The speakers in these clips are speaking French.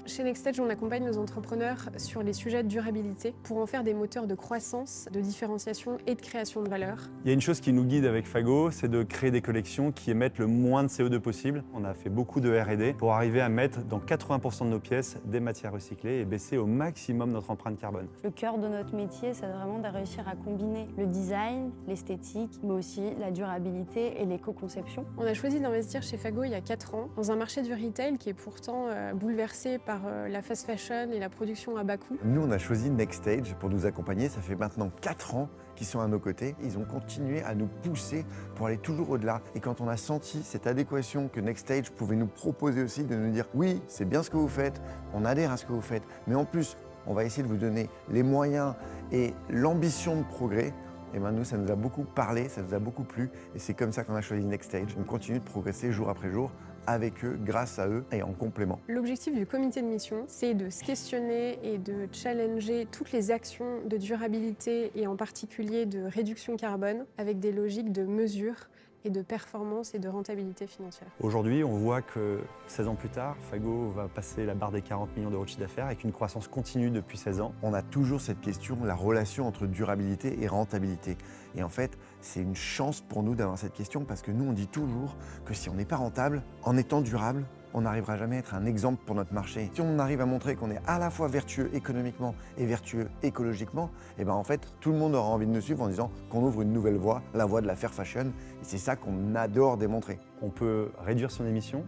Chez NextStage, on accompagne nos entrepreneurs sur les sujets de durabilité pour en faire des moteurs de croissance, de différenciation et de création de valeur. Il y a une chose qui nous guide avec Fago, c'est de créer des collections qui émettent le moins de CO2 possible. On a fait beaucoup de R&D pour arriver à mettre dans 80% de nos pièces des matières recyclées et baisser au maximum notre empreinte carbone. Le cœur de notre métier, c'est vraiment de réussir à combiner le design, l'esthétique, mais aussi la durabilité et l'éco-conception. On a choisi d'investir chez Fago il y a 4 ans dans un marché du retail qui est pourtant bouleversé par la fast fashion et la production à bas coût. Nous, on a choisi NextStage pour nous accompagner. Ça fait maintenant 4 ans qu'ils sont à nos côtés. Ils ont continué à nous pousser pour aller toujours au-delà. Et quand on a senti cette adéquation que NextStage pouvait nous proposer aussi, de nous dire « Oui, c'est bien ce que vous faites, on adhère à ce que vous faites, mais en plus, on va essayer de vous donner les moyens et l'ambition de progrès », et bien nous, ça nous a beaucoup parlé, ça nous a beaucoup plu. Et c'est comme ça qu'on a choisi NextStage. On continue de progresser jour après jour avec eux, grâce à eux et en complément. L'objectif du comité de mission, c'est de se questionner et de challenger toutes les actions de durabilité et en particulier de réduction carbone avec des logiques de mesure et de performance et de rentabilité financière. Aujourd'hui, on voit que 16 ans plus tard, Fago va passer la barre des 40 millions d'euros de chiffre d'affaires avec une croissance continue depuis 16 ans. On a toujours cette question, la relation entre durabilité et rentabilité. Et en fait, c'est une chance pour nous d'avoir cette question parce que nous, on dit toujours que si on n'est pas rentable, en étant durable, on n'arrivera jamais à être un exemple pour notre marché. Si on arrive à montrer qu'on est à la fois vertueux économiquement et vertueux écologiquement, et ben en fait, tout le monde aura envie de nous suivre en disant qu'on ouvre une nouvelle voie, la voie de la fair fashion. Et c'est ça qu'on adore démontrer. On peut réduire son émission,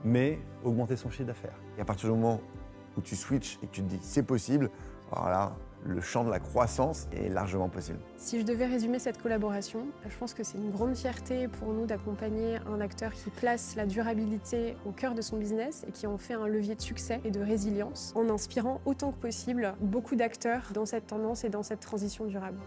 mais augmenter son chiffre d'affaires. Et à partir du moment où tu switches et que tu te dis c'est possible, alors là, le champ de la croissance est largement possible. Si je devais résumer cette collaboration, je pense que c'est une grande fierté pour nous d'accompagner un acteur qui place la durabilité au cœur de son business et qui en fait un levier de succès et de résilience en inspirant autant que possible beaucoup d'acteurs dans cette tendance et dans cette transition durable.